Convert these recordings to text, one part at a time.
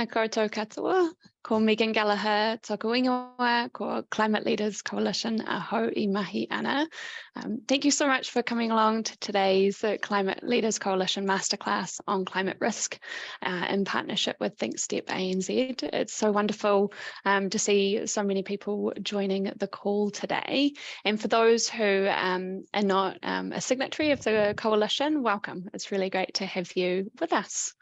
koutou katoa, ko Megan Gallagher, tōku ingoa, ko Climate Leaders Coalition, aho I mahi ana. Thank you so much for coming along to today's Climate Leaders Coalition Masterclass on climate risk in partnership with thinkstep-anz. It's so wonderful to see so many people joining the call today. And for those who are not a signatory of the coalition, welcome. It's really great to have you with us.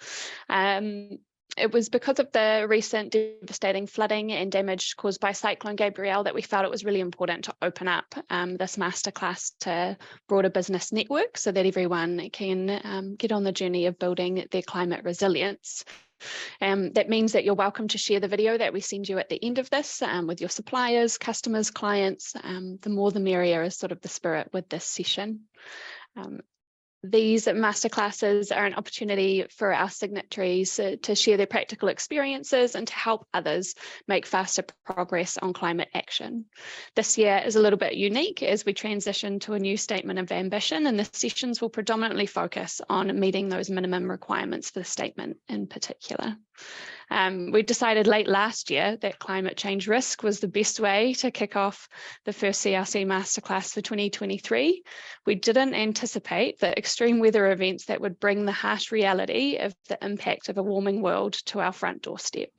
It was because of the recent devastating flooding and damage caused by Cyclone Gabrielle that we felt it was really important to open up this masterclass to broader business network so that everyone can get on the journey of building their climate resilience. That means that you're welcome to share the video that we send you at the end of this with your suppliers, customers, clients. The more the merrier is sort of the spirit with this session. These masterclasses are an opportunity for our signatories to share their practical experiences and to help others make faster progress on climate action. This year is a little bit unique as we transition to a new statement of ambition, and the sessions will predominantly focus on meeting those minimum requirements for the statement in particular. We decided late last year that climate change risk was the best way to kick off the first CLC Masterclass for 2023. We didn't anticipate the extreme weather events that would bring the harsh reality of the impact of a warming world to our front doorstep.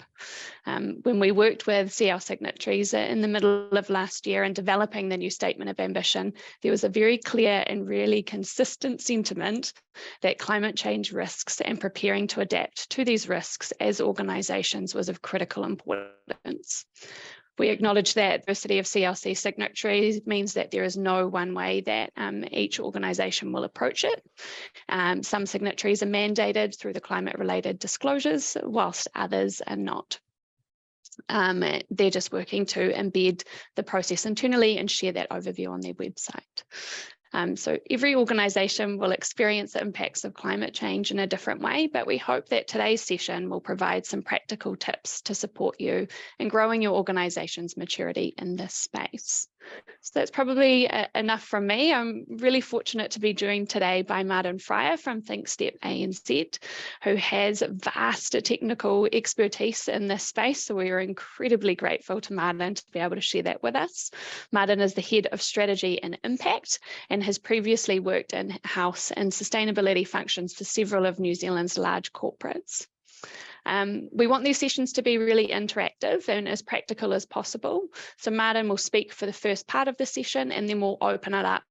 When we worked with CL signatories in the middle of last year and developing the new statement of ambition, there was a very clear and really consistent sentiment that climate change risks and preparing to adapt to these risks as organisations was of critical importance. We acknowledge that diversity of CLC signatories means that there is no one way that each organisation will approach it. Some signatories are mandated through the climate-related disclosures, whilst others are not. They're just working to embed the process internally and share that overview on their website. So every organisation will experience the impacts of climate change in a different way, but we hope that today's session will provide some practical tips to support you in growing your organisation's maturity in this space. So that's probably enough from me. I'm really fortunate to be joined today by Martin Fryer from thinkstep-anz, who has vast technical expertise in this space. So we are incredibly grateful to Martin to be able to share that with us. Martin is the head of strategy and impact and has previously worked in-house in sustainability functions for several of New Zealand's large corporates. We want these sessions to be really interactive and as practical as possible. So Martin will speak for the first part of the session and then we'll open it up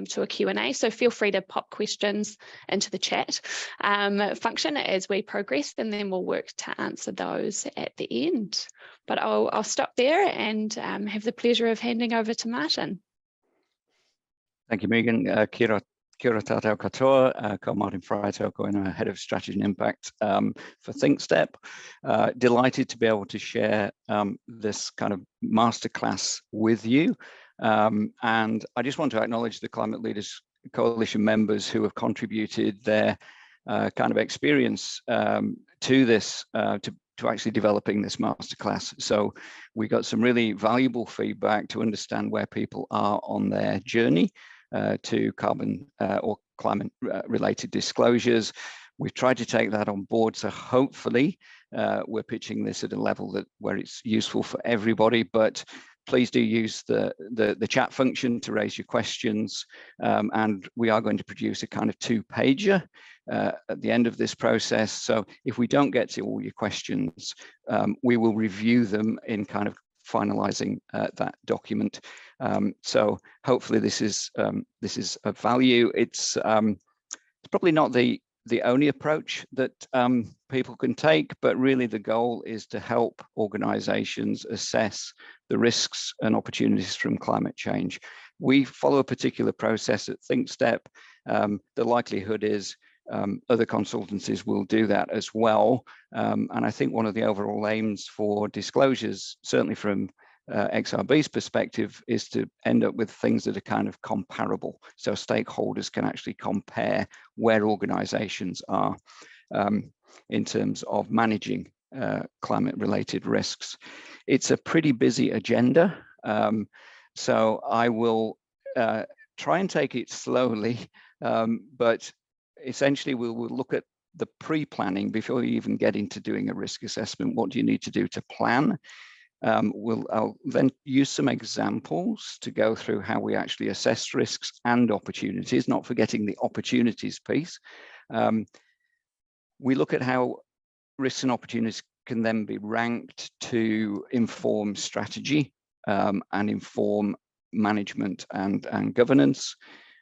to a Q&A. So feel free to pop questions into the chat function as we progress, and then we'll work to answer those at the end. But I'll stop there and have the pleasure of handing over to Martin. Thank you, Megan. Kia ora tātou katoa, ko Martin Fryer tōku ingoa, Head of Strategy and Impact for ThinkStep. Delighted to be able to share this kind of masterclass with you. And I just want to acknowledge the Climate Leaders Coalition members who have contributed their kind of experience to this, to actually developing this masterclass. So we got some really valuable feedback to understand where people are on their journey to carbon or climate related disclosures. We've tried to take that on board, so hopefully we're pitching this at a level where it's useful for everybody, but please do use the chat function to raise your questions, and we are going to produce a kind of 2-pager at the end of this process. So if we don't get to all your questions, we will review them in kind of finalizing that document. So hopefully this is of value. It's probably not the only approach that people can take, but really the goal is to help organizations assess the risks and opportunities from climate change. We follow a particular process at ThinkStep. The likelihood is other consultancies will do that as well. And I think one of the overall aims for disclosures, certainly from XRB's perspective, is to end up with things that are kind of comparable. So stakeholders can actually compare where organizations are in terms of managing climate related risks. It's a pretty busy agenda. So I will try and take it slowly, but essentially we will look at the pre-planning before you even get into doing a risk assessment. What do you need to do to plan? I'll then use some examples to go through how we actually assess risks and opportunities, not forgetting the opportunities piece. We look at how risks and opportunities can then be ranked to inform strategy and inform management and governance.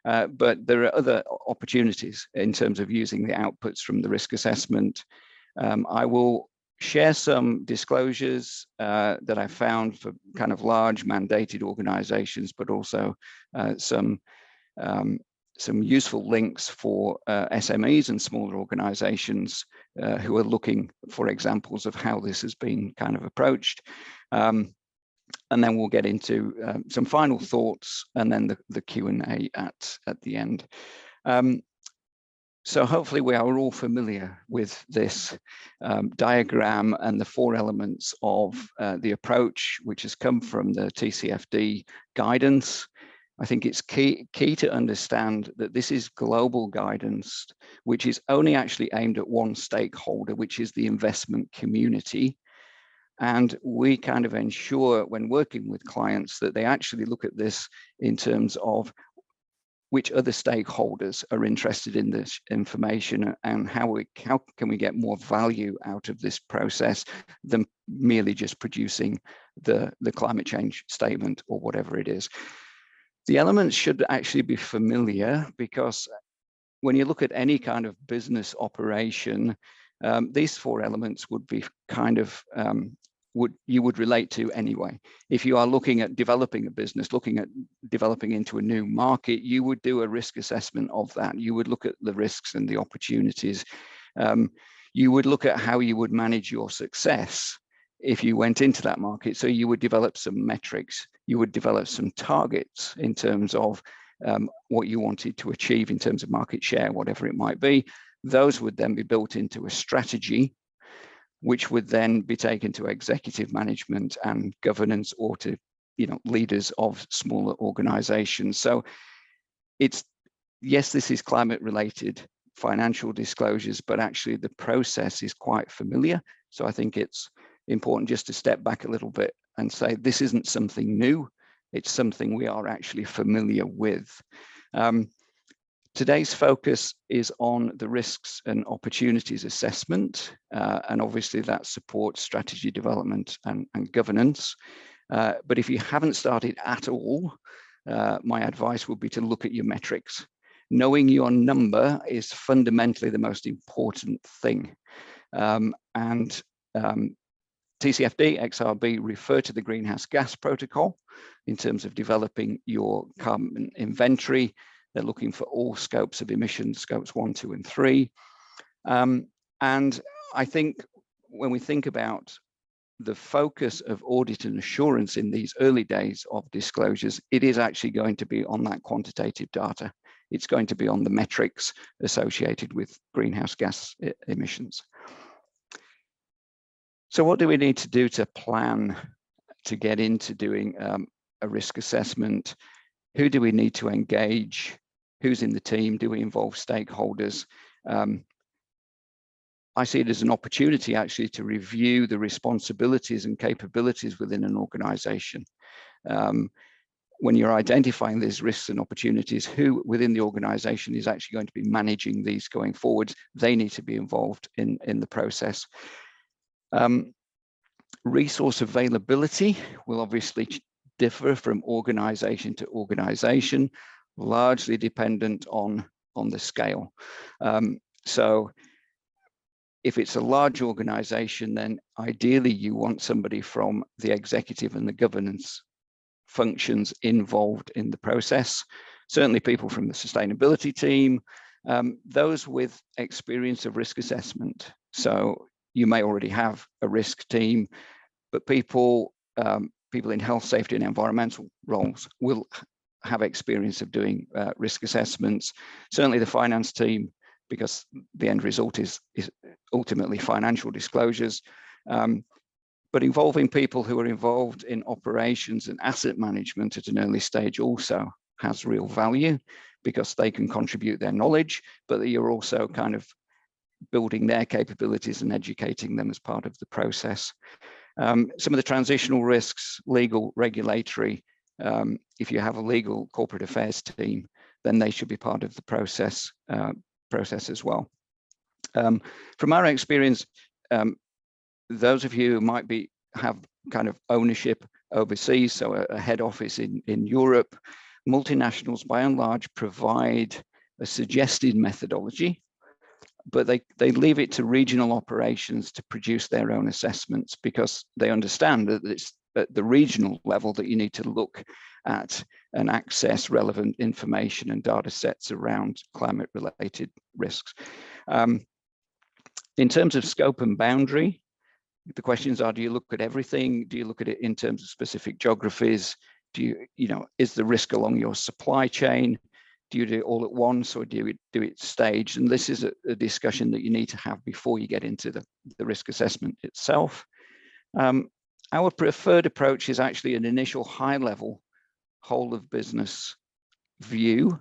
But there are other opportunities in terms of using the outputs from the risk assessment. I will share some disclosures that I found for kind of large mandated organizations, but also some useful links for SMEs and smaller organizations who are looking for examples of how this has been kind of approached. And then we'll get into some final thoughts and then the Q&A at the end. So hopefully we are all familiar with this diagram and the 4 elements of the approach, which has come from the TCFD guidance. I think it's key to understand that this is global guidance, which is only actually aimed at one stakeholder, which is the investment community. And we kind of ensure when working with clients that they actually look at this in terms of which other stakeholders are interested in this information and how can we get more value out of this process than merely just producing the climate change statement or whatever it is. The elements should actually be familiar, because when you look at any kind of business operation, these 4 elements would be kind of you would relate to anyway. If you are looking at developing a business, looking at developing into a new market, you would do a risk assessment of that. You would look at the risks and the opportunities. You would look at how you would manage your success if you went into that market. So you would develop some metrics, you would develop some targets in terms of what you wanted to achieve in terms of market share, whatever it might be. Those would then be built into a strategy, which would then be taken to executive management and governance, or to leaders of smaller organizations. So yes, this is climate related financial disclosures, but actually the process is quite familiar. So I think it's important just to step back a little bit and say this isn't something new, it's something we are actually familiar with. Today's focus is on the risks and opportunities assessment, and obviously that supports strategy development and governance. But if you haven't started at all, my advice would be to look at your metrics. Knowing your number is fundamentally the most important thing. TCFD, XRB refer to the greenhouse gas protocol in terms of developing your carbon inventory. They're looking for all scopes of emissions, scopes 1, 2, and 3. And I think when we think about the focus of audit and assurance in these early days of disclosures, it is actually going to be on that quantitative data. It's going to be on the metrics associated with greenhouse gas emissions. So what do we need to do to plan to get into doing a risk assessment? Who do we need to engage? Who's in the team? Do we involve stakeholders? I see it as an opportunity actually to review the responsibilities and capabilities within an organization. When you're identifying these risks and opportunities, who within the organization is actually going to be managing these going forward? They need to be involved in the process. Resource availability will obviously differ from organization to organization, largely dependent on the scale. So if it's a large organization, then ideally you want somebody from the executive and the governance functions involved in the process. Certainly people from the sustainability team, those with experience of risk assessment. So you may already have a risk team, but people in health, safety, and environmental roles will have experience of doing risk assessments. Certainly the finance team, because the end result is ultimately financial disclosures. But involving people who are involved in operations and asset management at an early stage also has real value, because they can contribute their knowledge, but you're also kind of building their capabilities and educating them as part of the process. Some of the transitional risks, legal, regulatory, if you have a legal corporate affairs team, then they should be part of the process as well. From our experience, those of you who might have kind of ownership overseas, so a head office in Europe, multinationals by and large provide a suggested methodology, but they leave it to regional operations to produce their own assessments, because they understand that it's at the regional level that you need to look at and access relevant information and data sets around climate related risks. In terms of scope and boundary, the questions are, do you look at everything? Do you look at it in terms of specific geographies? Do is the risk along your supply chain? Do you do it all at once, or do you do it staged? And this is a discussion that you need to have before you get into the risk assessment itself. Our preferred approach is actually an initial high level whole of business view,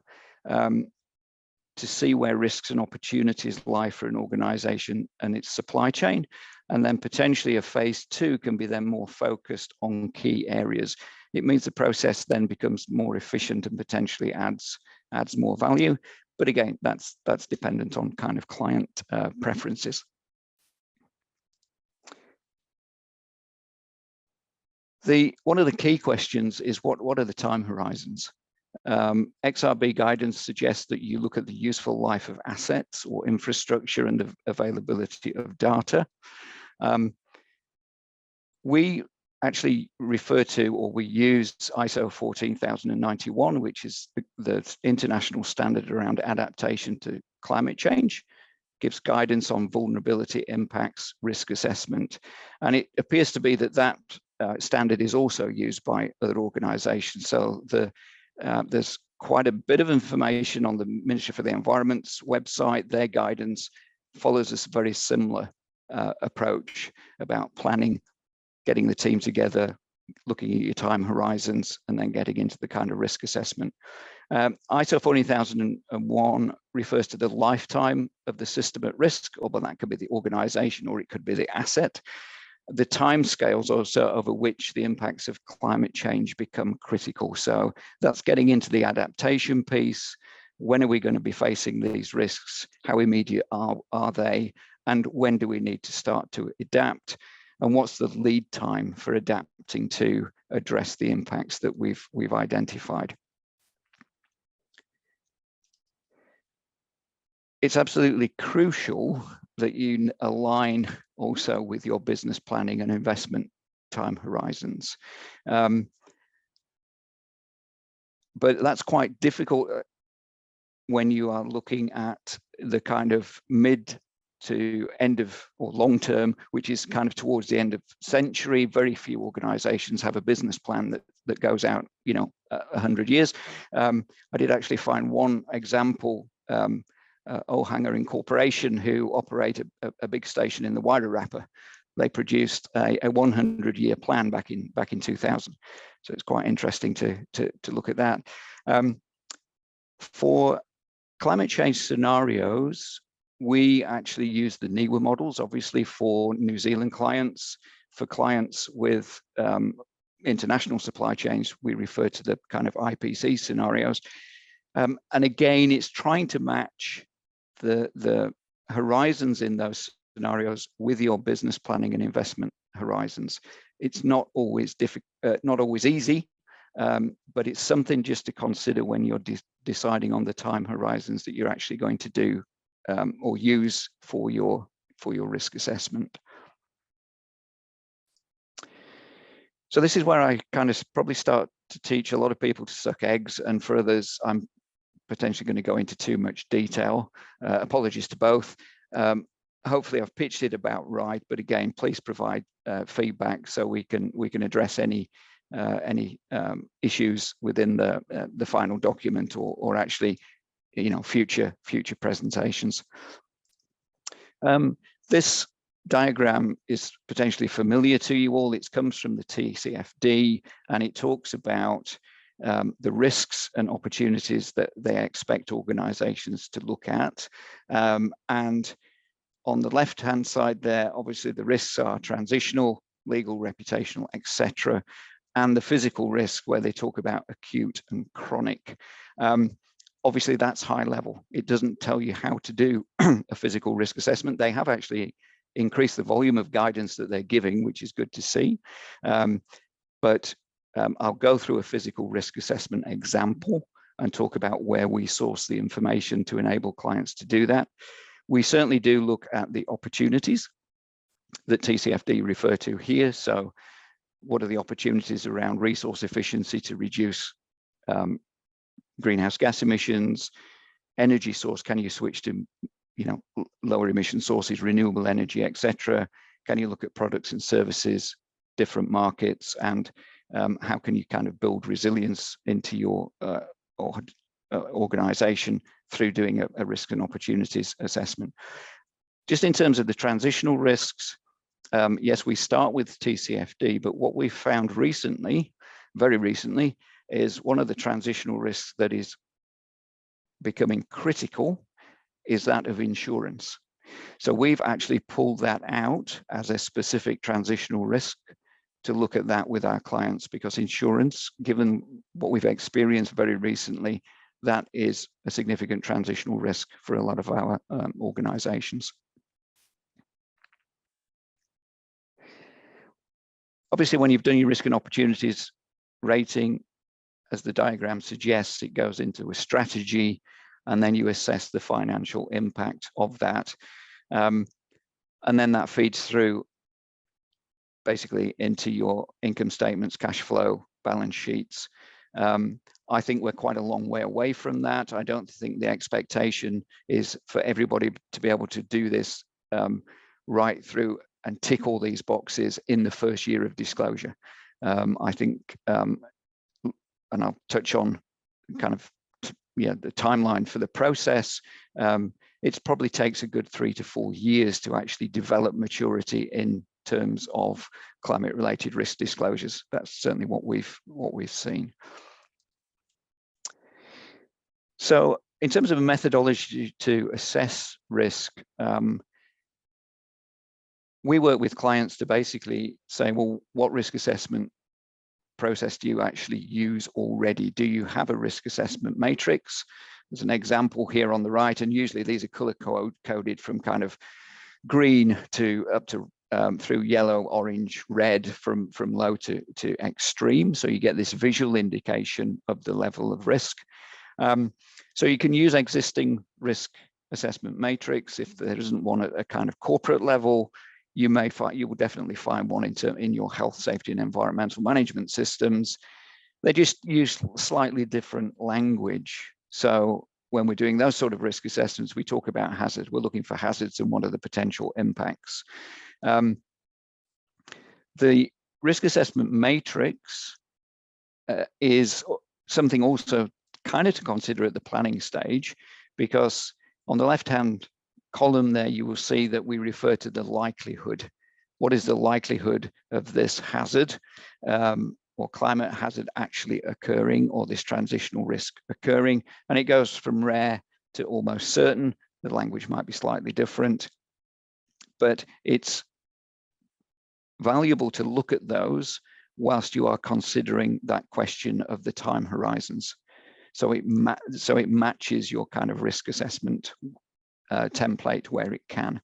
to see where risks and opportunities lie for an organization and its supply chain. And then potentially a phase 2 can be then more focused on key areas. It means the process then becomes more efficient and potentially adds more value. But again, that's dependent on kind of client preferences. One of the key questions is what are the time horizons? XRB guidance suggests that you look at the useful life of assets or infrastructure and the availability of data. We actually refer to, or we use ISO 14091, which is the international standard around adaptation to climate change, gives guidance on vulnerability impacts, risk assessment. And it appears to be that standard is also used by other organizations. So there's quite a bit of information on the Ministry for the Environment's website. Their guidance follows a very similar approach about planning, getting the team together, looking at your time horizons, and then getting into the kind of risk assessment. ISO 14001 refers to the lifetime of the system at risk, or that could be the organization, or it could be the asset. The timescales also over which the impacts of climate change become critical. So that's getting into the adaptation piece. When are we going to be facing these risks? How immediate are they? And when do we need to start to adapt? And what's the lead time for adapting to address the impacts that we've identified? It's absolutely crucial that you align also with your business planning and investment time horizons. But that's quite difficult when you are looking at the kind of mid to end of, or long term, which is kind of towards the end of century. Very few organizations have a business plan that goes out, 100 years. I did actually find one example, Ohanger Incorporation, who operate a big station in the Wairarapa. They produced a 100-year plan back in 2000. So it's quite interesting to look at that. For climate change scenarios, we actually use the NIWA models, obviously, for New Zealand clients. For clients with international supply chains, we refer to the kind of IPC scenarios. And again, it's trying to match the horizons in those scenarios with your business planning and investment horizons. It's not always easy, but it's something just to consider when you're deciding on the time horizons that you're actually going to do or use for your risk assessment. So this is where I kind of probably start to teach a lot of people to suck eggs, and for others, I'm potentially going to go into too much detail. Apologies to both. Hopefully I've pitched it about right, but again, please provide feedback so we can address any issues within the final document or actually, future presentations. This diagram is potentially familiar to you all. It comes from the TCFD, and it talks about the risks and opportunities that they expect organizations to look at. And on the left-hand side there, obviously the risks are transitional, legal, reputational, etc., and the physical risk where they talk about acute and chronic. Obviously, that's high level. It doesn't tell you how to do a physical risk assessment. They have actually increased the volume of guidance that they're giving, which is good to see. But I'll go through a physical risk assessment example and talk about where we source the information to enable clients to do that. We certainly do look at the opportunities that TCFD refer to here. So what are the opportunities around resource efficiency to reduce greenhouse gas emissions, energy source, can you switch to lower emission sources, renewable energy, etc. Can you look at products and services, different markets, and how can you kind of build resilience into your organization through doing a risk and opportunities assessment. Just in terms of the transitional risks, yes, we start with TCFD, but what we've found recently, very recently, is one of the transitional risks that is becoming critical is that of insurance. So we've actually pulled that out as a specific transitional risk to look at that with our clients, because insurance, given what we've experienced very recently, that is a significant transitional risk for a lot of our organizations. Obviously, when you've done your risk and opportunities rating, as the diagram suggests, it goes into a strategy, and then you assess the financial impact of that. And then that feeds through basically into your income statements, cash flow, balance sheets. I think we're quite a long way away from that. I don't think the expectation is for everybody to be able to do this right through and tick all these boxes in the first year of disclosure. I think, and I'll touch on kind of the timeline for the process. It probably takes a good 3 to 4 years to actually develop maturity in terms of climate-related risk disclosures. That's certainly what we've seen. So in terms of a methodology to assess risk, we work with clients to basically say, well, what risk assessment process do you actually use already? Do you have a risk assessment matrix? There's an example here on the right, and usually these are color coded from kind of green to up to through yellow, orange, red, from low to extreme. So you get this visual indication of the level of risk. So you can use existing risk assessment matrix. If there isn't one at a kind of corporate level, you will definitely find one in your health, safety, and environmental management systems. They just use slightly different language. So when we're doing those sort of risk assessments, we talk about hazards. We're looking for hazards and what are the potential impacts. The risk assessment matrix is something also kind of to consider at the planning stage, because on the left-hand column there, you will see that we refer to the likelihood. What is the likelihood of this hazard or climate hazard actually occurring, or this transitional risk occurring? And it goes from rare to almost certain. The language might be slightly different, but it's valuable to look at those whilst you are considering that question of the time horizons. So it matches your kind of risk assessment template where it can.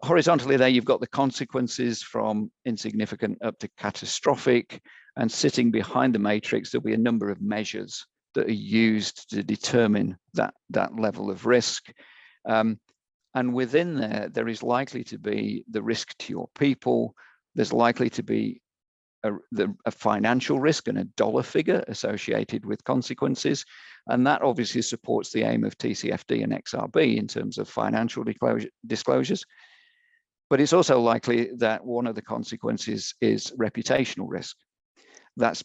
Horizontally there, you've got the consequences from insignificant up to catastrophic, and sitting behind the matrix, there'll be a number of measures that are used to determine that level of risk. And within there is likely to be the risk to your people. There's likely to be a financial risk and a dollar figure associated with consequences. And that obviously supports the aim of TCFD and XRB in terms of financial disclosures. But it's also likely that one of the consequences is reputational risk. That's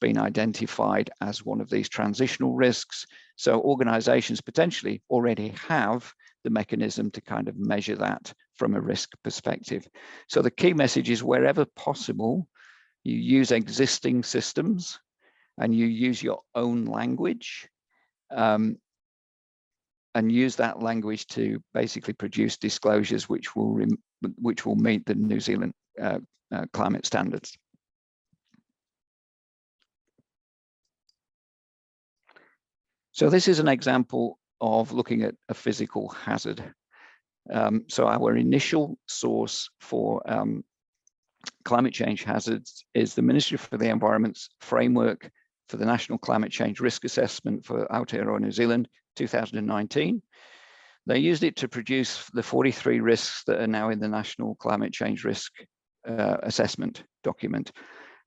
been identified as one of these transitional risks. So organizations potentially already have the mechanism to kind of measure that from a risk perspective. So the key message is, wherever possible, you use existing systems and you use your own language. and use that language to basically produce disclosures which will meet the New Zealand climate standards. So this is an example of looking at a physical hazard. So our initial source for climate change hazards is the Ministry for the Environment's framework for the National Climate Change Risk Assessment for Aotearoa, New Zealand, 2019. They used it to produce the 43 risks that are now in the National Climate Change Risk Assessment document.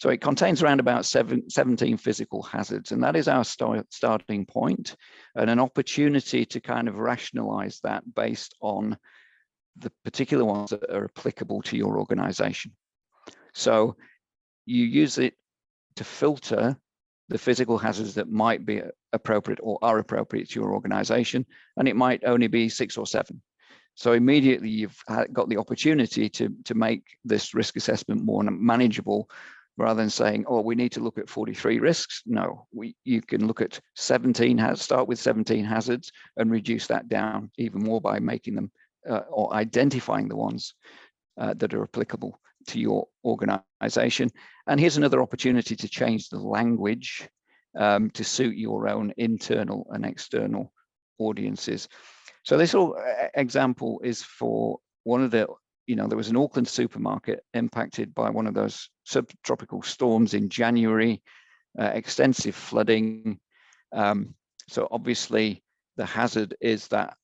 So it contains around about 17 physical hazards, and that is our starting point and an opportunity to kind of rationalize that based on the particular ones that are applicable to your organization. So you use it to filter the physical hazards that might be appropriate or are appropriate to your organization, and it might only be 6 or 7. So immediately you've got the opportunity to make this risk assessment more manageable, rather than saying, oh, we need to look at 43 risks. No, you can look at 17, start with 17 hazards and reduce that down even more by making them or identifying the ones that are applicable to your organization. And here's another opportunity to change the language to suit your own internal and external audiences. So this example is for one of the, there was an Auckland supermarket impacted by one of those subtropical storms in January, extensive flooding. So obviously the hazard is that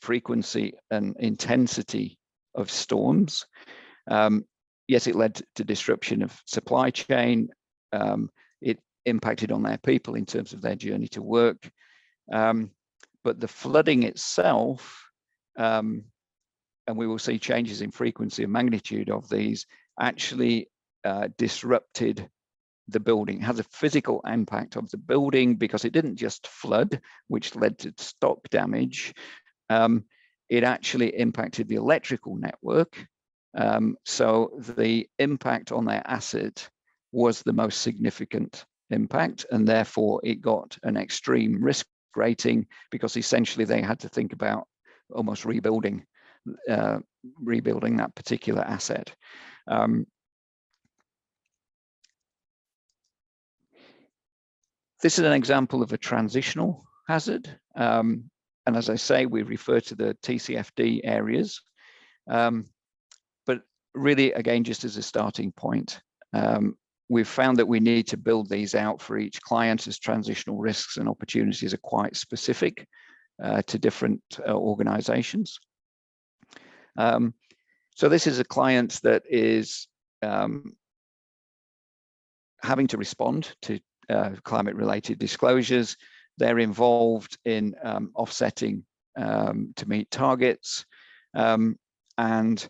frequency and intensity of storms. Yes, it led to disruption of supply chain. It impacted on their people in terms of their journey to work. But the flooding itself, and we will see changes in frequency and magnitude of these, actually disrupted the building. It has a physical impact of the building because it didn't just flood, which led to stock damage. It actually impacted the electrical network. So the impact on their asset was the most significant impact, and therefore it got an extreme risk rating because essentially they had to think about almost rebuilding that particular asset. This is an example of a transitional hazard. And as I say, we refer to the TCFD areas. But really, again, just as a starting point, we've found that we need to build these out for each client, as transitional risks and opportunities are quite specific to different organizations. So this is a client that is having to respond to climate-related disclosures. They're involved in offsetting to meet targets, and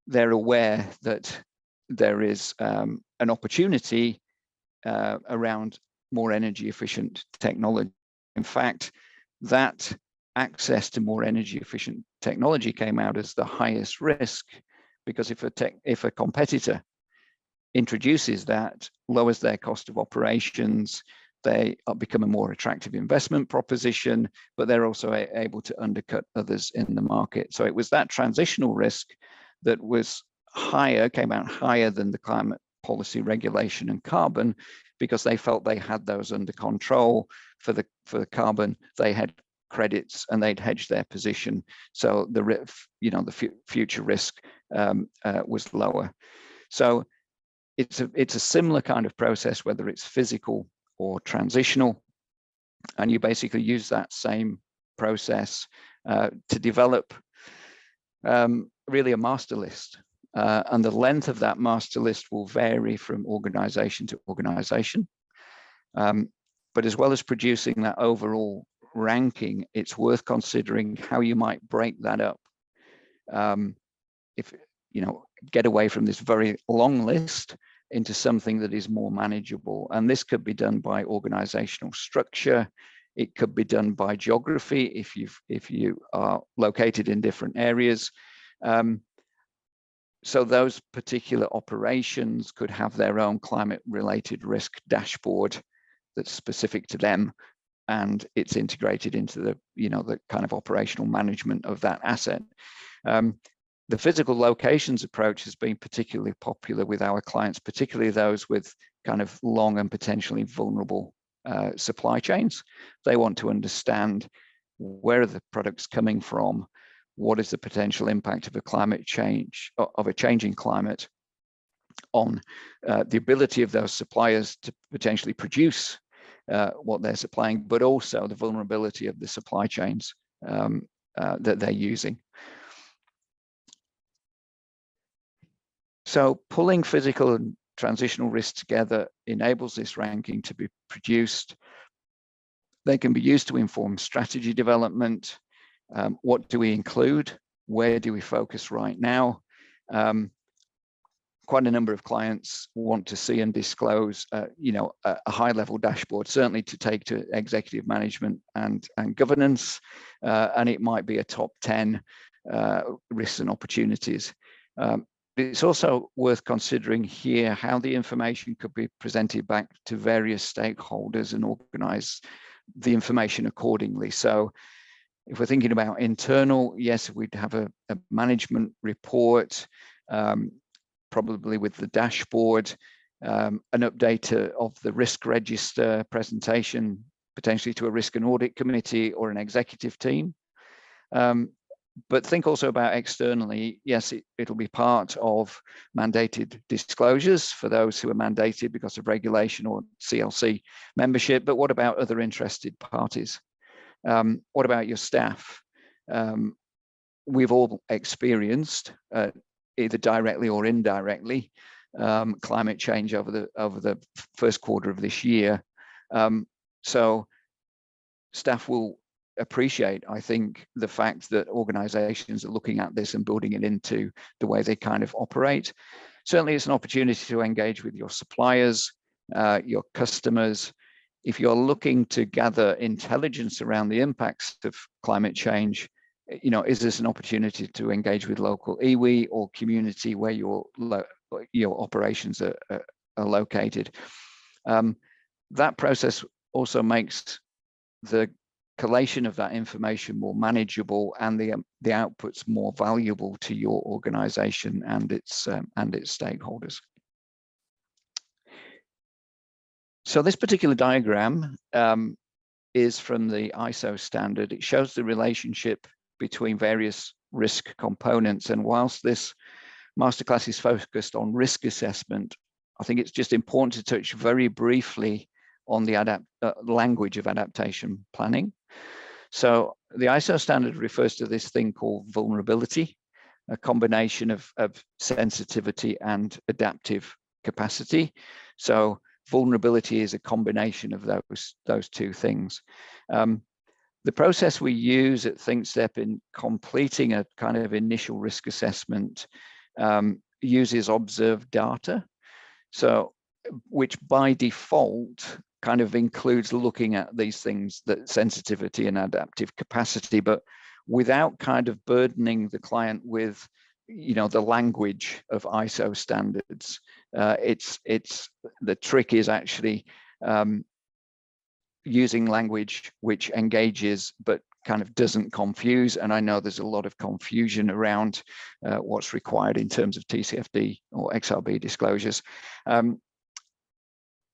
they're aware that there is an opportunity around more energy efficient technology. In fact, that access to more energy efficient technology came out as the highest risk, because if a competitor introduces that, lowers their cost of operations, they become a more attractive investment proposition, but they're also able to undercut others in the market. So it was that transitional risk that was higher, came out higher than the climate policy regulation and carbon, because they felt they had those under control. For the carbon, they had credits and they'd hedged their position, so the future risk was lower. So it's a similar kind of process, whether it's physical or transitional, and you basically use that same process to develop really a master list. And the length of that master list will vary from organization to organization. But as well as producing that overall ranking, it's worth considering how you might break that up. If get away from this very long list into something that is more manageable. And this could be done by organizational structure. It could be done by geography if you are located in different areas. So those particular operations could have their own climate related risk dashboard that's specific to them. and it's integrated into the, the kind of operational management of that asset. The physical locations approach has been particularly popular with our clients, particularly those with kind of long and potentially vulnerable supply chains. They want to understand where are the products coming from, what is the potential impact of a climate change, of a changing climate on the ability of those suppliers to potentially produce what they're supplying, but also the vulnerability of the supply chains that they're using. So pulling physical and transitional risks together enables this ranking to be produced. They can be used to inform strategy development. What do we include? Where do we focus right now? Quite a number of clients want to see and disclose, a high-level dashboard, certainly to take to executive management and governance, and it might be a top 10 risks and opportunities. It's also worth considering here how the information could be presented back to various stakeholders and organize the information accordingly. So if we're thinking about internal, yes, we'd have a management report, probably with the dashboard, an update of the risk register presentation, potentially to a risk and audit committee or an executive team. But think also about externally. Yes, it'll be part of mandated disclosures for those who are mandated because of regulation or CLC membership. But what about other interested parties? What about your staff? We've all experienced, either directly or indirectly, climate change over the first quarter of this year. So staff will appreciate, I think, the fact that organizations are looking at this and building it into the way they kind of operate. Certainly, it's an opportunity to engage with your suppliers, your customers. If you're looking to gather intelligence around the impacts of climate change, is this an opportunity to engage with local iwi or community where your operations are located? That process also makes the collation of that information more manageable and the outputs more valuable to your organization and its stakeholders. So this particular diagram is from the ISO standard. It shows the relationship between various risk components. And whilst this masterclass is focused on risk assessment, I think it's just important to touch very briefly on the language of adaptation planning. So the ISO standard refers to this thing called vulnerability, a combination of sensitivity and adaptive capacity. So vulnerability is a combination of those two things. The process we use at ThinkStep in completing a kind of initial risk assessment uses observed data, so which by default kind of includes looking at these things, that sensitivity and adaptive capacity, but without kind of burdening the client with, the language of ISO standards. It's the trick is actually using language which engages but kind of doesn't confuse. And I know there's a lot of confusion around what's required in terms of TCFD or XRB disclosures.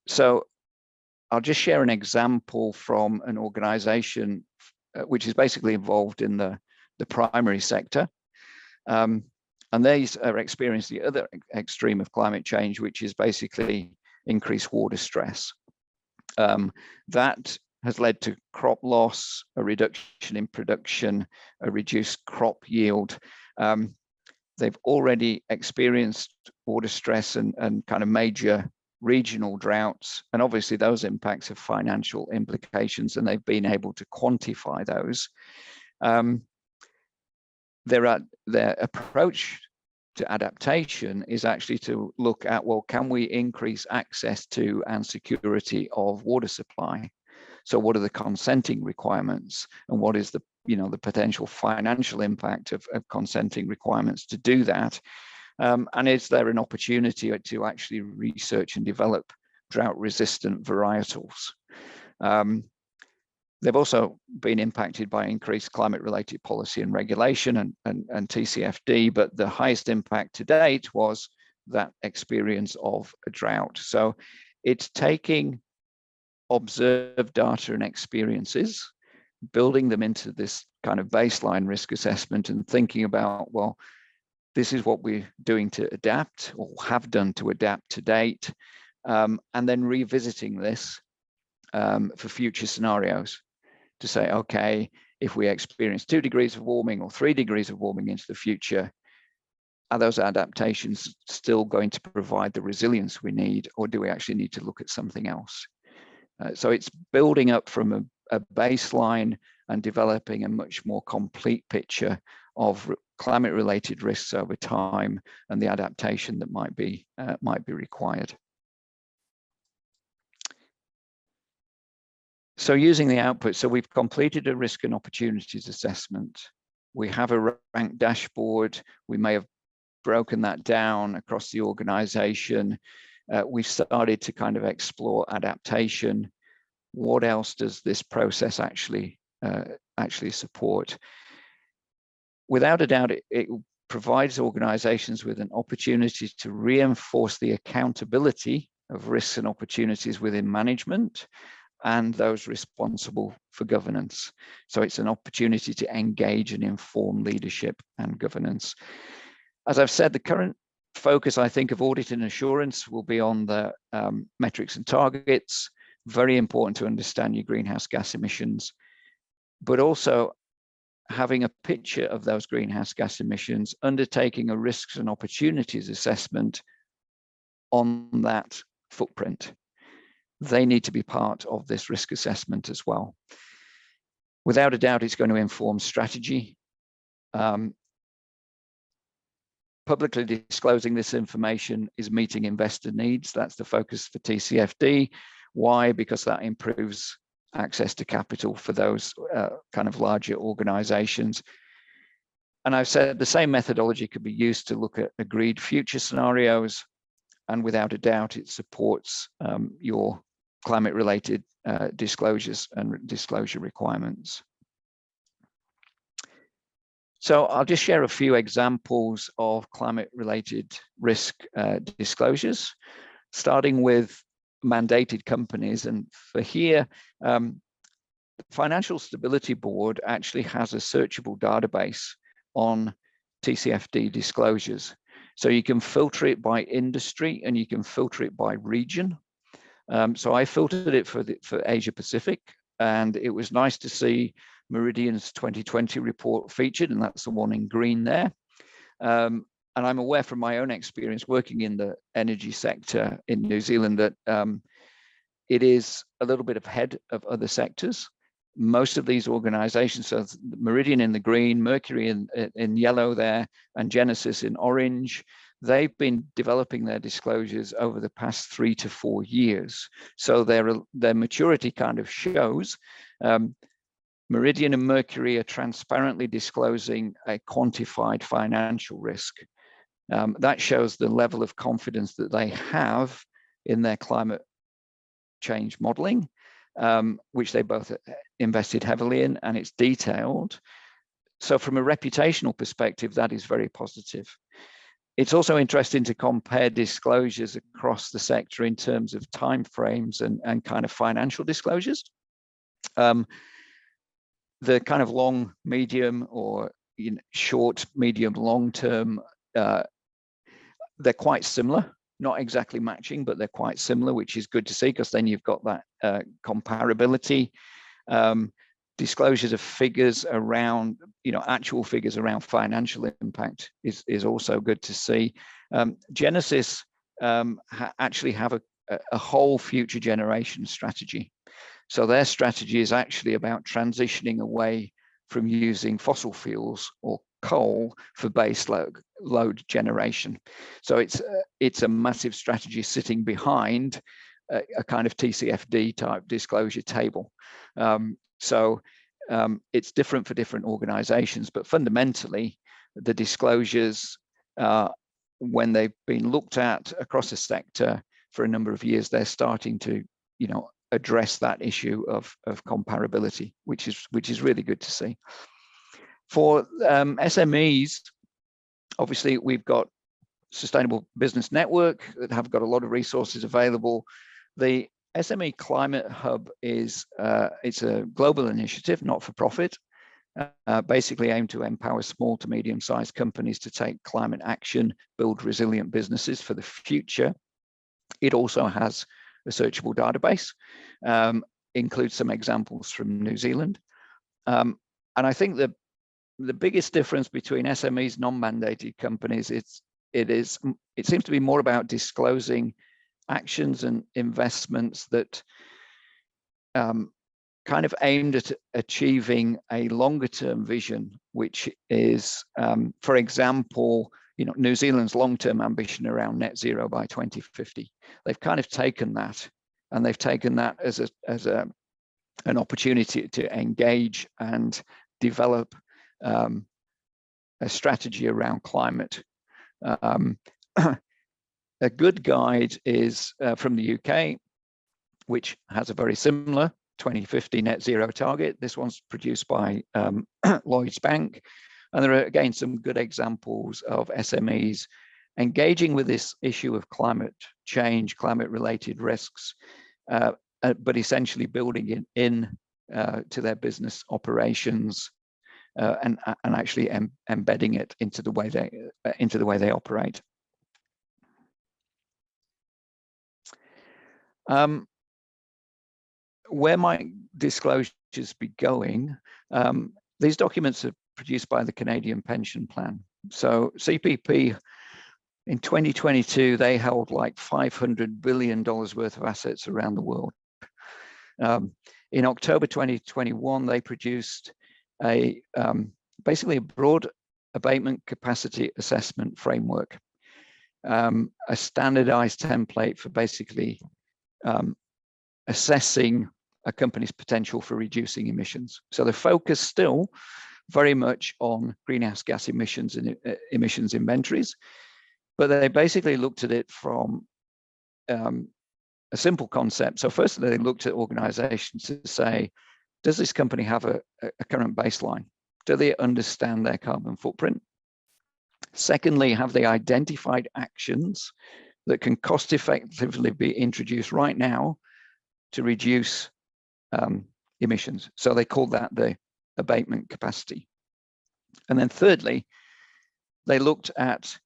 So I'll just share an example from an organization which is basically involved in the primary sector. And these are experiencing the other extreme of climate change, which is basically increased water stress. That has led to crop loss, a reduction in production, a reduced crop yield. They've already experienced water stress and kind of major regional droughts, and obviously those impacts have financial implications, and they've been able to quantify those. Their approach to adaptation is actually to look at, well, can we increase access to and security of water supply? So what are the consenting requirements, and what is the potential financial impact of consenting requirements to do that? And is there an opportunity to actually research and develop drought-resistant varietals? They've also been impacted by increased climate-related policy and regulation and TCFD, but the highest impact to date was that experience of a drought. So it's taking observed data and experiences, building them into this kind of baseline risk assessment and thinking about, well, this is what we're doing to adapt or have done to adapt to date, and then revisiting this for future scenarios to say, okay, if we experience 2 degrees of warming or 3 degrees of warming into the future, are those adaptations still going to provide the resilience we need, or do we actually need to look at something else? So it's building up from a baseline and developing a much more complete picture of climate-related risks over time and the adaptation that might be required. So using the output, so we've completed a risk and opportunities assessment. We have a ranked dashboard. We may have broken that down across the organization. We've started to kind of explore adaptation. What else does this process actually support? Without a doubt, it provides organizations with an opportunity to reinforce the accountability of risks and opportunities within management and those responsible for governance. So it's an opportunity to engage and inform leadership and governance. As I've said, the current focus, I think, of audit and assurance will be on the metrics and targets. Very important to understand your greenhouse gas emissions, but also having a picture of those greenhouse gas emissions, undertaking a risks and opportunities assessment on that footprint. They need to be part of this risk assessment as well. Without a doubt, it's going to inform strategy. Publicly disclosing this information is meeting investor needs. That's the focus for TCFD. Why? Because that improves access to capital for those kind of larger organizations. And I've said the same methodology could be used to look at agreed future scenarios. And without a doubt, it supports your climate-related disclosures and disclosure requirements. So I'll just share a few examples of climate-related risk disclosures, starting with mandated companies. And for here, the Financial Stability Board actually has a searchable database on TCFD disclosures. So you can filter it by industry and you can filter it by region. So I filtered it for Asia Pacific, and it was nice to see Meridian's 2020 report featured, and that's the one in green there. And I'm aware from my own experience working in the energy sector in New Zealand that it is a little bit ahead of other sectors. Most of these organizations, so Meridian in the green, Mercury in yellow there, and Genesis in orange, they've been developing their disclosures over the past 3 to 4 years. So their maturity kind of shows. Meridian and Mercury are transparently disclosing a quantified financial risk. That shows the level of confidence that they have in their climate change modeling, which they both invested heavily in, and it's detailed. So from a reputational perspective, that is very positive. It's also interesting to compare disclosures across the sector in terms of timeframes and kind of financial disclosures. The kind of long, medium, or short, medium, long term, they're quite similar, not exactly matching, but they're quite similar, which is good to see, because then you've got that comparability. Disclosures of figures around, actual figures around financial impact is also good to see. Genesis actually have a whole future generation strategy. So their strategy is actually about transitioning away from using fossil fuels or coal for base load generation. So it's a massive strategy sitting behind a kind of TCFD type disclosure table. It's different for different organizations, but fundamentally the disclosures, when they've been looked at across a sector for a number of years, they're starting to address that issue of comparability, which is really good to see. For SMEs, obviously we've got Sustainable Business Network that have got a lot of resources available. The SME Climate Hub is it's a global initiative, not for profit, basically aimed to empower small to medium-sized companies to take climate action, build resilient businesses for the future. It also has a searchable database, includes some examples from New Zealand. And I think the biggest difference between SMEs, non-mandated companies, it seems to be more about disclosing actions and investments that kind of aimed at achieving a longer-term vision, which is, for example, New Zealand's long-term ambition around net zero by 2050. They've kind of taken that, and they've taken that as an opportunity to engage and develop a strategy around climate. A good guide is from the UK, which has a very similar 2050 net zero target. This one's produced by Lloyds Bank. And there are, again, some good examples of SMEs engaging with this issue of climate change, climate-related risks, but essentially building it in to their business operations and actually embedding it into the way they operate. Where might disclosures be going? These documents are produced by the Canadian Pension Plan. So CPP in 2022, they held like $500 billion worth of assets around the world. In October 2021, they produced basically a broad abatement capacity assessment framework, a standardized template for basically assessing a company's potential for reducing emissions. So the focus still very much on greenhouse gas emissions and emissions inventories, but they basically looked at it from a simple concept. So first they looked at organizations to say, does this company have a current baseline? Do they understand their carbon footprint? Secondly, have they identified actions that can cost effectively be introduced right now to reduce emissions? So they called that the abatement capacity. And then thirdly, they looked at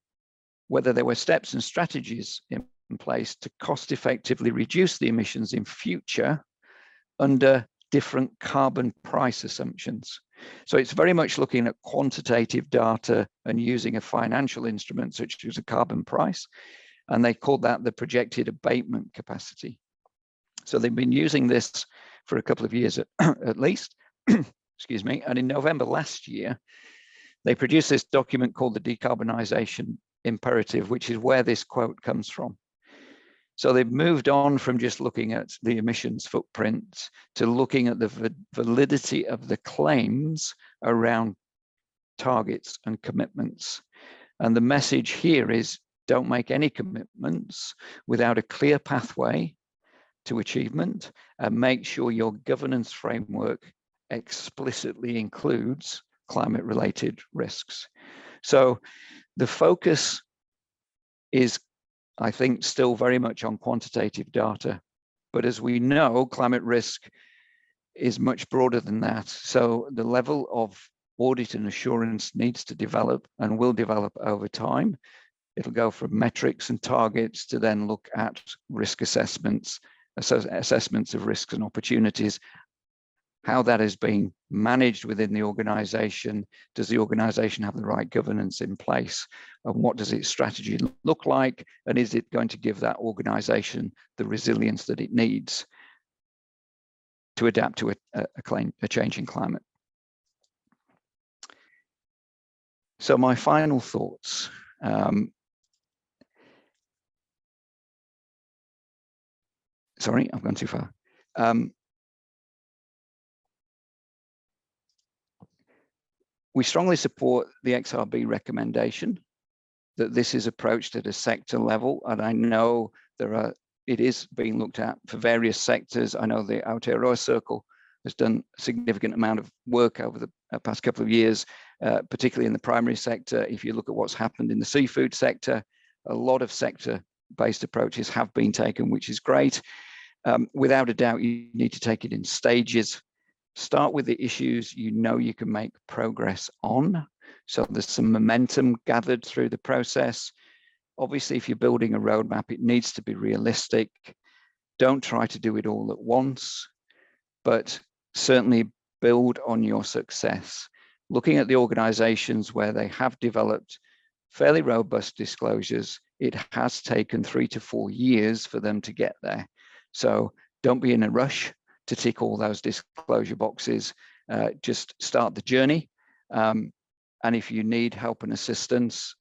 whether there were steps and strategies in place to cost effectively reduce the emissions in future under different carbon price assumptions. So it's very much looking at quantitative data and using a financial instrument such as a carbon price. And they called that the projected abatement capacity. So they've been using this for a couple of years at least, excuse me. And in November last year, they produced this document called the Decarbonisation Imperative, which is where this quote comes from. So they've moved on from just looking at the emissions footprint to looking at the validity of the claims around targets and commitments. And the message here is, don't make any commitments without a clear pathway to achievement, and make sure your governance framework explicitly includes climate-related risks. So the focus is, I think, still very much on quantitative data. But as we know, climate risk is much broader than that. So the level of audit and assurance needs to develop and will develop over time. It'll go from metrics and targets to then look at risk assessments of risks and opportunities, how that is being managed within the organization. Does the organization have the right governance in place? And what does its strategy look like? And is it going to give that organization the resilience that it needs to adapt to a changing climate? So my final thoughts. Sorry, I've gone too far. We strongly support the XRB recommendation that this is approached at a sector level. And I know there are it is being looked at for various sectors. I know the Aotearoa Circle has done a significant amount of work over the past couple of years, particularly in the primary sector. If you look at what's happened in the seafood sector, a lot of sector-based approaches have been taken, which is great. Without a doubt, you need to take it in stages. Start with the issues you know you can make progress on. So there's some momentum gathered through the process. Obviously, if you're building a roadmap, it needs to be realistic. Don't try to do it all at once, but certainly build on your success. Looking at the organizations where they have developed fairly robust disclosures, it has taken 3 to 4 years for them to get there. So don't be in a rush to tick all those disclosure boxes. Just start the journey. And if you need help and assistance,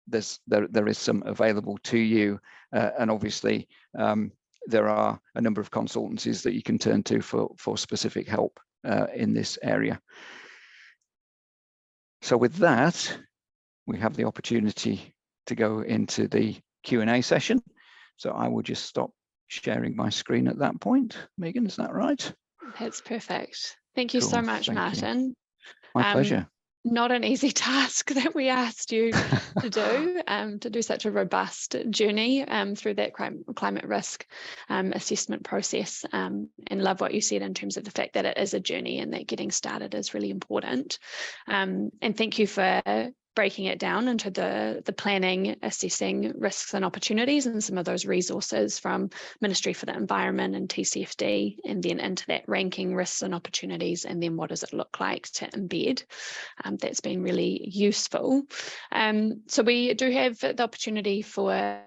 there is some available to you. And obviously, there are a number of consultancies that you can turn to for specific help in this area. So with that, we have the opportunity to go into the Q&A session. So I will just stop sharing my screen at that point. Megan, is that right? That's perfect. Thank you so much, Martin. My pleasure. Not an easy task that we asked you to do such a robust journey through that climate risk assessment process, and love what you said in terms of the fact that it is a journey and that getting started is really important. And thank you for breaking it down into the planning, assessing risks and opportunities, and some of those resources from Ministry for the Environment and TCFD, and then into that ranking risks and opportunities, and then what does it look like to embed. That's been really useful. So we do have the opportunity for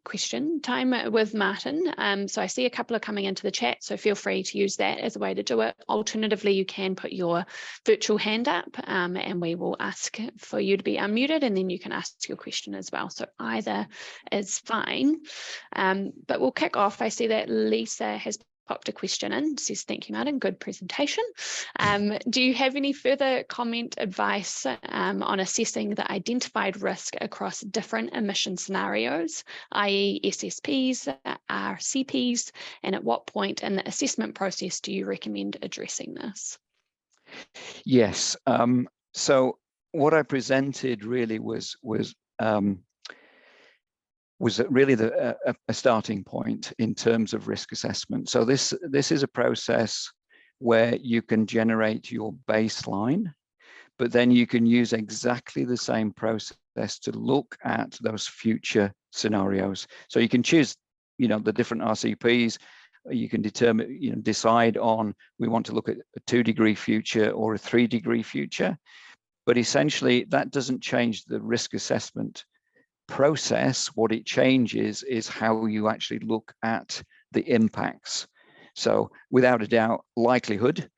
question time with Martin. So I see a couple are coming into the chat, so feel free to use that as a way to do it. Alternatively, you can put your virtual hand up, and we will ask for you to be unmuted, and then you can ask your question as well. So either is fine. But we'll kick off. I see that Lisa has popped a question in. Says, thank you, Martin. Good presentation. Do you have any further comment, advice on assessing the identified risk across different emission scenarios, i.e. SSPs, RCPs, and at what point in the assessment process do you recommend addressing this? Yes. So what I presented really was really a starting point in terms of risk assessment. So this is a process where you can generate your baseline, but then you can use exactly the same process to look at those future scenarios. So you can choose, the different RCPs. You can determine, decide on, we want to look at a 2-degree future or a 3-degree future. But essentially, that doesn't change the risk assessment process. What it changes is how you actually look at the impacts. So without a doubt, likelihood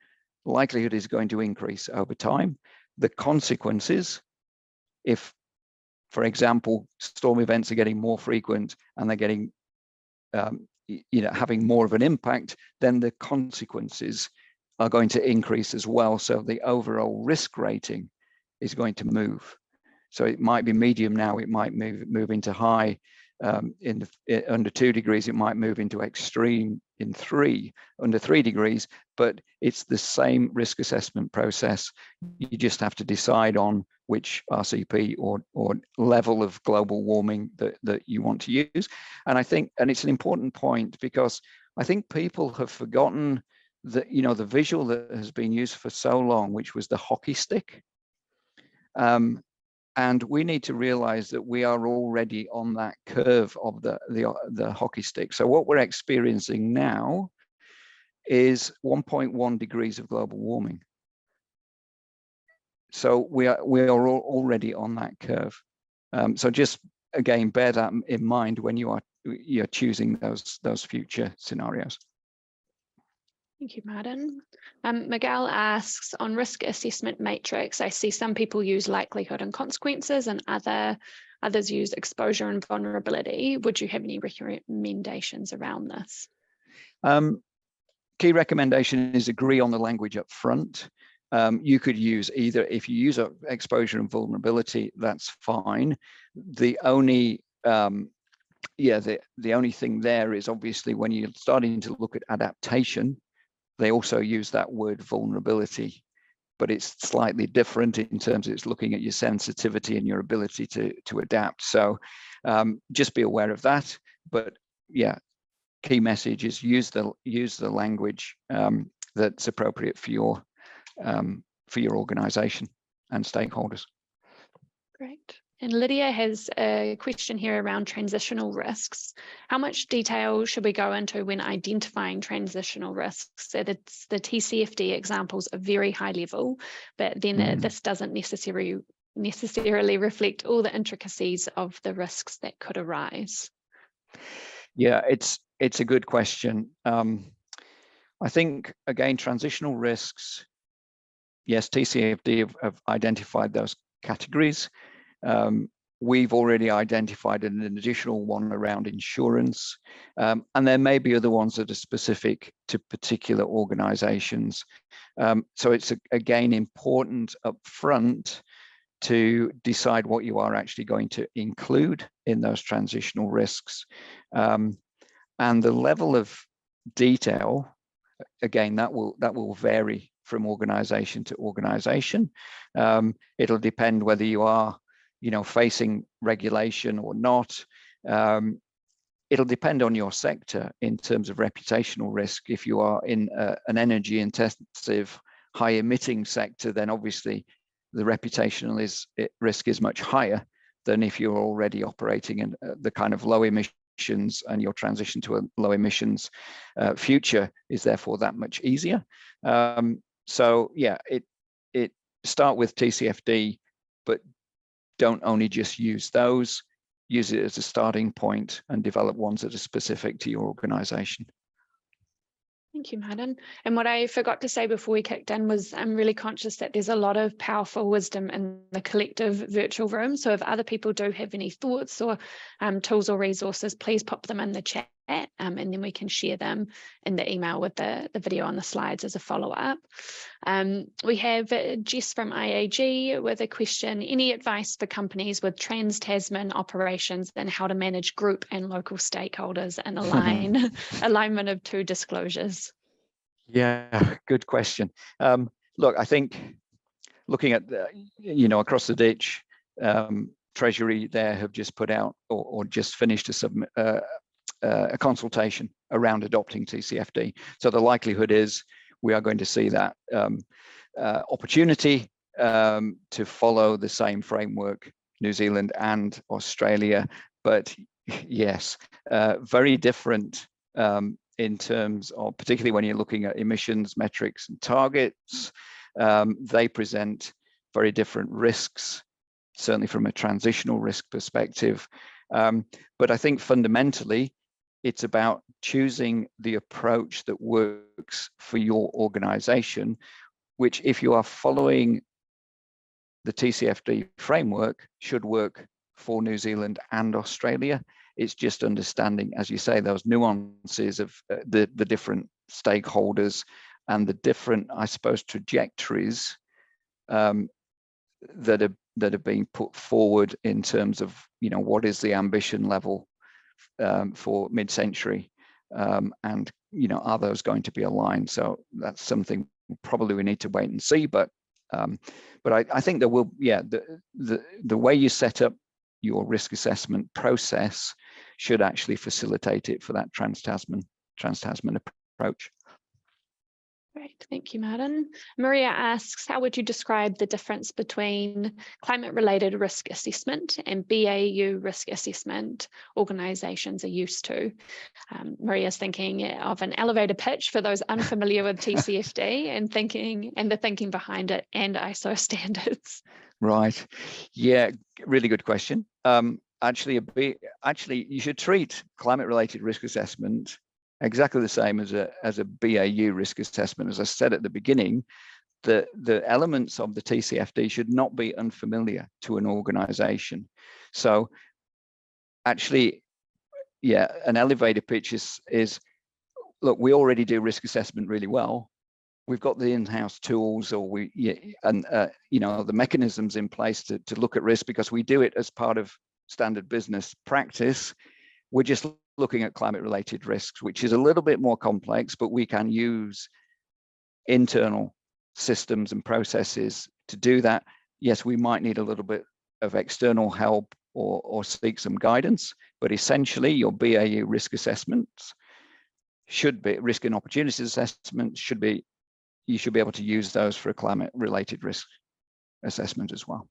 is going to increase over time. The consequences, if, for example, storm events are getting more frequent and they're getting, having more of an impact, then the consequences are going to increase as well. So the overall risk rating is going to move. So it might be medium now, it might move into high. Under 2 degrees, it might move into extreme in 3, under 3 degrees, but it's the same risk assessment process. You just have to decide on which RCP or level of global warming that you want to use. And I think, and it's an important point, because I think people have forgotten that, the visual that has been used for so long, which was the hockey stick. And we need to realize that we are already on that curve of the hockey stick. So what we're experiencing now is 1.1 degrees of global warming. So we are already on that curve. So just again, bear that in mind when you're choosing those future scenarios. Thank you, Martin. Miguel asks, on risk assessment matrix, I see some people use likelihood and consequences and others use exposure and vulnerability. Would you have any recommendations around this? Key recommendation is agree on the language up front. You could use either. If you use exposure and vulnerability, that's fine. The only yeah, the only thing there is obviously when you're starting to look at adaptation, they also use that word vulnerability, but it's slightly different in terms of it's looking at your sensitivity and your ability to adapt. So just be aware of that. But yeah, key message is use the language that's appropriate for your organization and stakeholders. Great. And Lydia has a question here around transitional risks. How much detail should we go into when identifying transitional risks? So that's the TCFD examples are very high level, but then this doesn't necessarily reflect all the intricacies of the risks that could arise. Yeah, it's a good question. I think, again, transitional risks, yes, TCFD have identified those categories. We've already identified an additional one around insurance, and there may be other ones that are specific to particular organizations. So it's, again, important up front to decide what you are actually going to include in those transitional risks. And the level of detail, again, that will vary from organization to organization. It'll depend whether you are, facing regulation or not. It'll depend on your sector in terms of reputational risk. If you are in an energy intensive, high emitting sector, then obviously the reputational risk is much higher than if you're already operating in the kind of low emissions, and your transition to a low emissions future is therefore that much easier. So yeah, it start with TCFD, but don't only just use those. Use it as a starting point and develop ones that are specific to your organization. Thank you, Martin. And what I forgot to say before we kicked in was I'm really conscious that there's a lot of powerful wisdom in the collective virtual room. So if other people do have any thoughts or tools or resources, please pop them in the chat, and then we can share them in the email with the video on the slides as a follow-up. We have Jess from IAG with a question: any advice for companies with trans-Tasman operations and how to manage group and local stakeholders and alignment of two disclosures? Yeah, good question. Look, I think looking at across the ditch, Treasury there have just put out or just finished a consultation around adopting TCFD. So the likelihood is we are going to see that opportunity to follow the same framework, New Zealand and Australia. But yes, very different in terms of, particularly when you're looking at emissions metrics and targets, they present very different risks, certainly from a transitional risk perspective. But I think fundamentally, it's about choosing the approach that works for your organization, which, if you are following the TCFD framework, should work for New Zealand and Australia. It's just understanding, as you say, those nuances of the different stakeholders and the different, I suppose, trajectories that are being put forward in terms of, what is the ambition level for mid-century, and are those going to be aligned? So that's something probably we need to wait and see. But I think there will, the way you set up your risk assessment process should actually facilitate it for that trans-Tasman approach. Great, thank you, Martin. Maria asks, how would you describe the difference between climate-related risk assessment and BAU risk assessment organisations are used to? Maria's thinking of an elevator pitch for those unfamiliar with TCFD and the thinking behind it and ISO standards. Right. Yeah, really good question. Actually, you should treat climate-related risk assessment exactly the same as a BAU risk assessment. As I said at the beginning, the elements of the TCFD should not be unfamiliar to an organization. So actually, yeah, an elevator pitch is look, we already do risk assessment really well. We've got the in-house tools, or the mechanisms in place to look at risk, because we do it as part of standard business practice. we're just looking at climate-related risks, which is a little bit more complex, but we can use internal systems and processes to do that. Yes, we might need a little bit of external help or seek some guidance, but essentially your BAU risk assessments should be, risk and opportunities assessments should be, you should be able to use those for a climate-related risk assessment as well.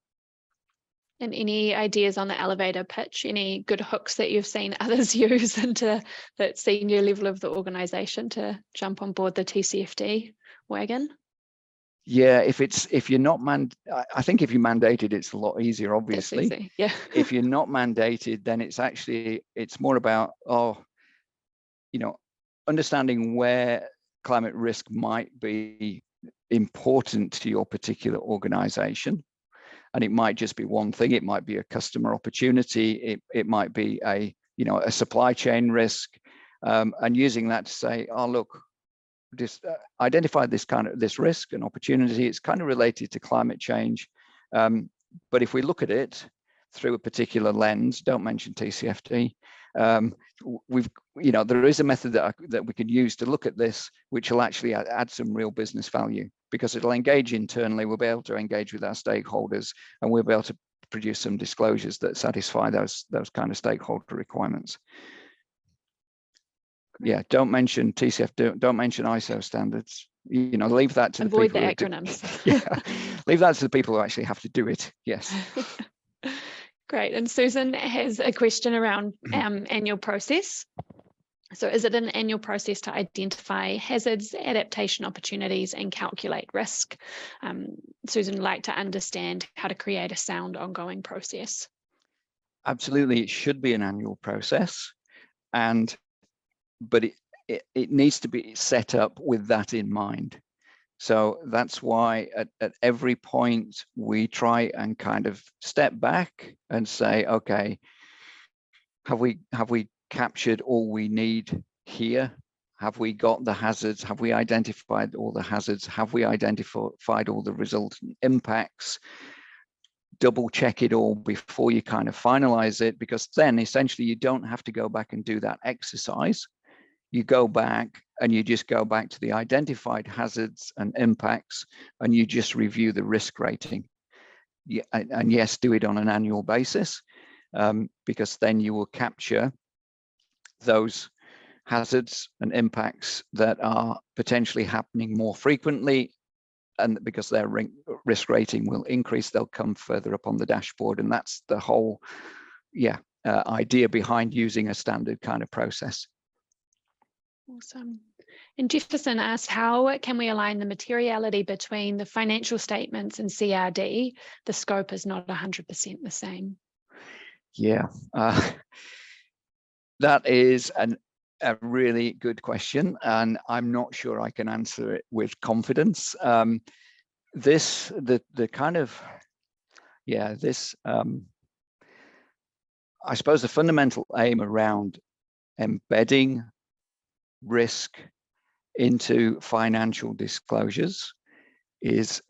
And any ideas on the elevator pitch? Any good hooks that you've seen others use into that senior level of the organization to jump on board the TCFD wagon? Yeah, if you're not I think if you're mandated, it's a lot easier, obviously. Easy. Yeah. If you're not mandated, then it's more about, understanding where climate risk might be important to your particular organization. And it might just be one thing. It might be a customer opportunity. It might be a supply chain risk, and using that to say, oh, look, just identify this risk and opportunity. It's kind of related to climate change, but if we look at it through a particular lens, don't mention TCFD. There is a method that we can use to look at this, which will actually add some real business value, because it'll engage internally. We'll be able to engage with our stakeholders, and we'll be able to produce some disclosures that satisfy those kind of stakeholder requirements. Yeah, don't mention TCFD, don't mention ISO standards. Leave that to avoid the people. Avoid the acronyms. Yeah, leave that to the people who actually have to do it. Yes. Great. And Susan has a question around annual process. So is it an annual process to identify hazards, adaptation opportunities, and calculate risk? Susan would like to understand how to create a sound ongoing process. Absolutely, it should be an annual process, but it needs to be set up with that in mind. So that's why at every point we try and kind of step back and say, okay, have we captured all we need here? Have we got the hazards? Have we identified all the hazards? Have we identified all the resultant impacts? Double check it all before you kind of finalize it, because then essentially you don't have to go back and do that exercise. You go back and you just go back to the identified hazards and impacts, and you just review the risk rating. Yeah, and yes, do it on an annual basis, because then you will capture those hazards and impacts that are potentially happening more frequently, and because their risk rating will increase, they'll come further up on the dashboard. And that's the whole idea behind using a standard kind of process. Awesome. And Jefferson asked, how can we align the materiality between the financial statements and CRD? The scope is not 100% the same. Yeah, that is a really good question, and I'm not sure I can answer it with confidence. I suppose the fundamental aim around embedding risk into financial disclosures is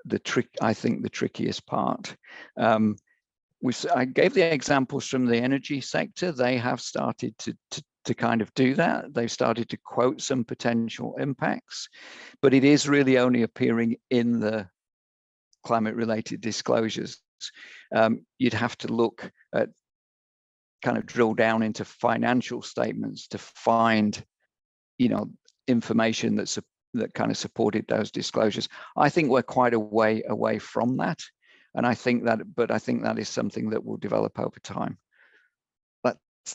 I think the trickiest part. I gave the examples from the energy sector. They have started to kind of do that. They've started to quote some potential impacts, but it is really only appearing in the climate-related disclosures. You'd have to look at, kind of drill down into financial statements to find, information that kind of supported those disclosures. I think we're quite a way away from that, and I think that is something that will develop over time.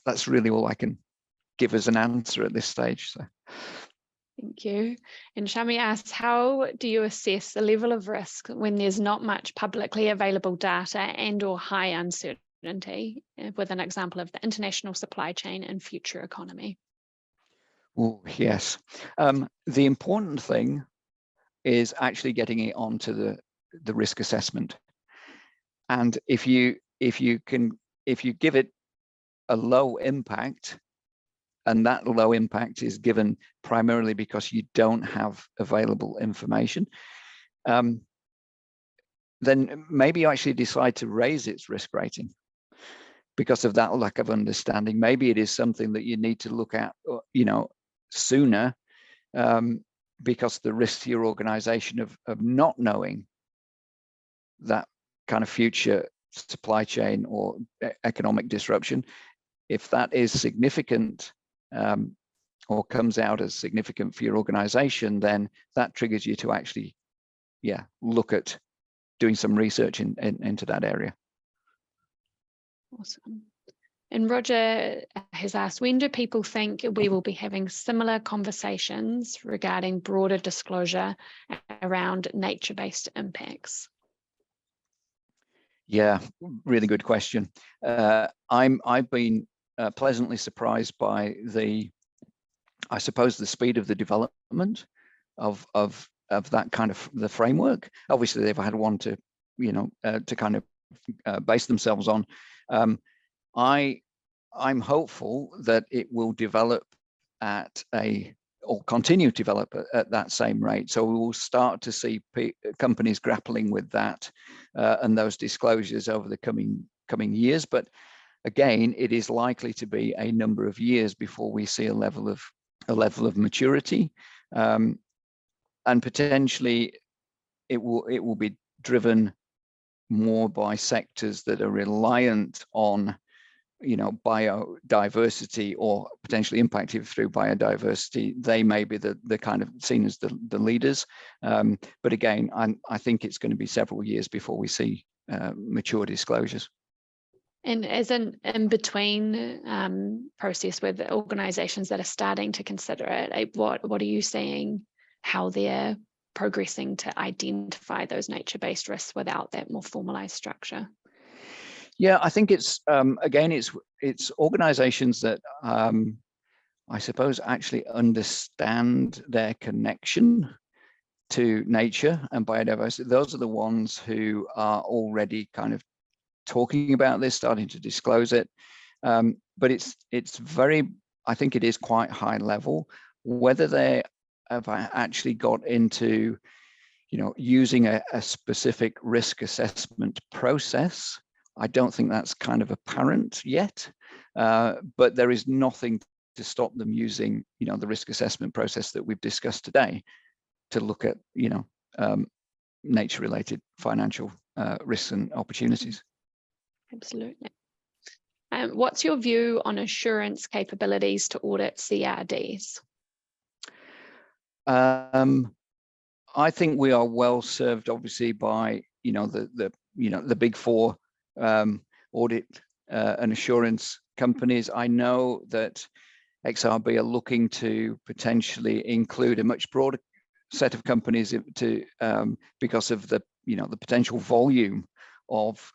That's really all I can give as an answer at this stage. So. Thank you. And Shami asks, how do you assess the level of risk when there's not much publicly available data and or high uncertainty, with an example of the international supply chain and future economy? Oh, yes. The important thing is actually getting it onto the risk assessment. And if you give it a low impact, and that low impact is given primarily because you don't have available information, then maybe you actually decide to raise its risk rating, because of that lack of understanding. Maybe it is something that you need to look at, sooner, because the risk to your organization of not knowing that kind of future supply chain or economic disruption, if that is significant, or comes out as significant for your organization, then that triggers you to actually, look at doing some research into that area. Awesome. And Roger has asked, when do people think we will be having similar conversations regarding broader disclosure around nature-based impacts? Yeah, really good question. I've been pleasantly surprised by the speed of the development of that kind of the framework. Obviously, they've had one to kind of base themselves on. I'm hopeful that it will develop or continue to develop at that same rate. So we will start to see companies grappling with that and those disclosures over the coming years. But again, it is likely to be a number of years before we see a level of maturity, and potentially it will be driven more by sectors that are reliant on biodiversity or potentially impacted through biodiversity. They may be the kind of seen as the leaders, but again, I think it's going to be several years before we see mature disclosures. And as an in-between process with organizations that are starting to consider it, what are you seeing, how they're progressing to identify those nature-based risks without that more formalized structure? Yeah, I think it's again, it's organizations that I suppose actually understand their connection to nature and biodiversity. Those are the ones who are already kind of talking about this, starting to disclose it. But it's very, I think it is quite high level. Whether they have actually got into, using a specific risk assessment process, I don't think that's kind of apparent yet, but there is nothing to stop them using, the risk assessment process that we've discussed today to look at, nature-related financial risks and opportunities. Absolutely. What's your view on assurance capabilities to audit CRDs? I think we are well served, obviously, by the big four audit and assurance companies. I know that XRB are looking to potentially include a much broader set of companies because of the potential volume of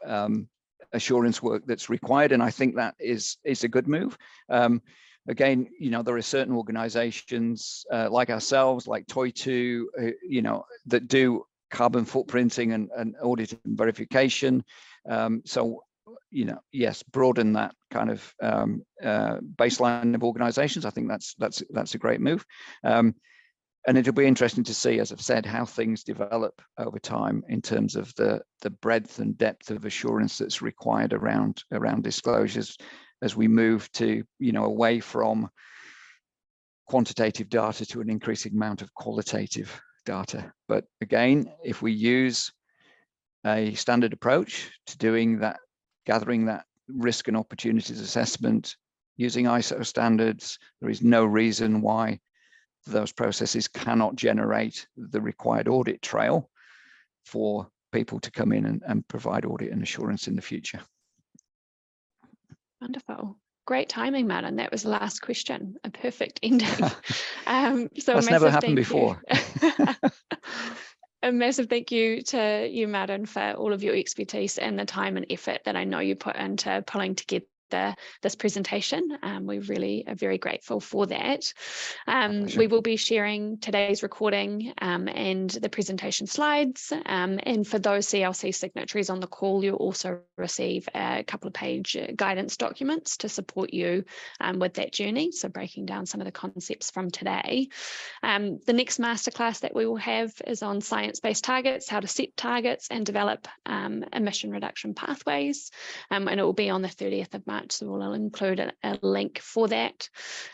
assurance work that's required, and I think that is a good move. Again, there are certain organizations like ourselves, like Toy2, that do carbon footprinting and audit and verification. So, yes, broaden that kind of baseline of organizations. I think that's a great move. And it'll be interesting to see, as I've said, how things develop over time in terms of the breadth and depth of assurance that's required around disclosures as we move to, away from quantitative data to an increasing amount of qualitative data. But again, if we use a standard approach to doing that, gathering that risk and opportunities assessment using ISO standards, there is no reason why those processes cannot generate the required audit trail for people to come in and provide audit and assurance in the future. Wonderful. Great timing, Martin. That was the last question. A perfect ending. That's never happened before. A massive thank you to you, Martin, for all of your expertise and the time and effort that I know you put into pulling together this presentation. We really are very grateful for that. We will be sharing today's recording and the presentation slides. And for those CLC signatories on the call, you'll also receive a couple of page guidance documents to support you with that journey. So breaking down some of the concepts from today. The next masterclass that we will have is on science-based targets, how to set targets and develop emission reduction pathways. And it will be on the 30th of March March, so we'll include a link for that.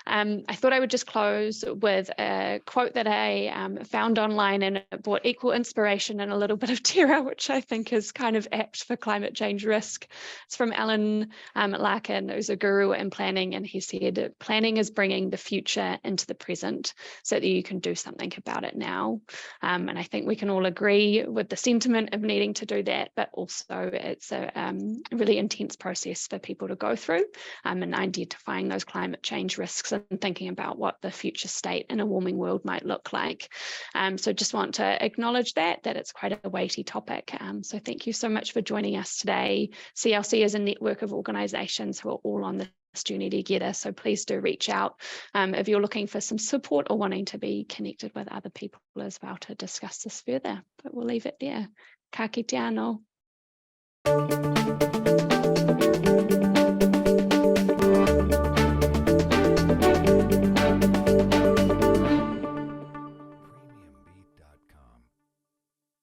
I thought I would just close with a quote that I found online, and it brought equal inspiration and a little bit of terror, which I think is kind of apt for climate change risk. It's from Alan Larkin, who's a guru in planning, and he said, planning is bringing the future into the present so that you can do something about it now. And I think we can all agree with the sentiment of needing to do that, but also it's a really intense process for people to go through, and identifying those climate change risks and thinking about what the future state in a warming world might look like. So just want to acknowledge that it's quite a weighty topic. So thank you so much for joining us today. CLC is a network of organisations who are all on this journey together, so please do reach out if you're looking for some support or wanting to be connected with other people as well to discuss this further. But we'll leave it there. Ka kite anō.